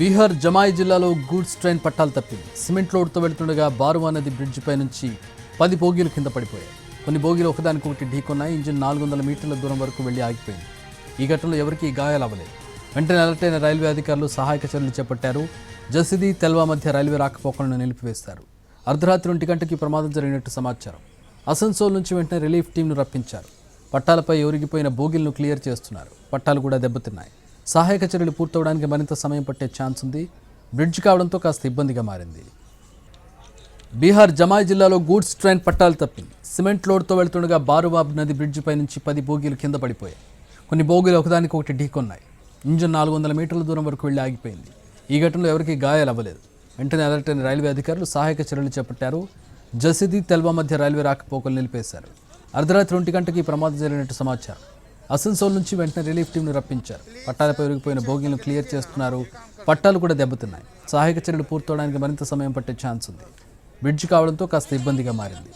బీహార్ జమాయి జిల్లాలో goods train పట్టాలు తప్పింది. సిమెంట్ లోడ్తో వెళ్తుండగా బారువా నది బ్రిడ్జిపై నుంచి 10 బోగీలు కింద పడిపోయాయి. కొన్ని బోగీలు ఒకదానికొకటి ఢీకొన్నాయి. ఇంజిన్ 400 మీటర్ల దూరం వరకు వెళ్లి ఆగిపోయింది. ఈ ఘటనలో ఎవరికీ గాయాలవ్వలేదు. వెంటనే అలర్ట్ అయిన రైల్వే అధికారులు సహాయక చర్యలు చేపట్టారు. జసిది తెల్వా మధ్య రైల్వే రాకపోకలను నిలిపివేశారు. అర్ధరాత్రి 1 గంటకి ప్రమాదం జరిగినట్టు సమాచారం. అసన్సోల్ నుంచి వెంటనే రిలీఫ్ టీంను రప్పించారు. పట్టాలపై ఒరిగిపోయిన బోగీలను క్లియర్ చేస్తున్నారు. పట్టాలు కూడా దెబ్బతిన్నాయి. సహాయక చర్యలు పూర్తవడానికి మరింత సమయం పట్టే ఛాన్స్ ఉంది. బ్రిడ్జ్ కావడంతో కాస్త ఇబ్బందిగా మారింది. బీహార్ జమాయి జిల్లాలో గూడ్స్ ట్రైన్ పట్టాలు తప్పింది. సిమెంట్ లోడ్తో వెళ్తుండగా బారువా నది బ్రిడ్జిపై నుంచి 10 బోగీలు కింద పడిపోయాయి. కొన్ని బోగీలు ఒకదానికొకటి ఢీకొన్నాయి. ఇంజిన్ 400 మీటర్ల దూరం వరకు వెళ్లి ఆగిపోయింది. ఈ ఘటనలో ఎవరికీ గాయాలవ్వలేదు. వెంటనే అలర్ట్ అయిన రైల్వే అధికారులు సహాయక చర్యలు చేపట్టారు. జసిది తెల్వా మధ్య రైల్వే రాకపోకలు నిలిపేశారు. అర్ధరాత్రి 1 గంటకి ప్రమాదం జరిగినట్టు సమాచారం. అసన్సోల్ నుంచి వెంటనే రిలీఫ్ టీంను రప్పించారు. పట్టాలపై ఒరిగిపోయిన బోగీలను క్లియర్ చేస్తున్నారు. పట్టాలు కూడా దెబ్బతిన్నాయి. సహాయక చర్యలు పూర్తవడానికి మరింత సమయం పట్టే ఛాన్స్ ఉంది. బ్రిడ్జ్ కావడంతో కాస్త ఇబ్బందిగా మారింది.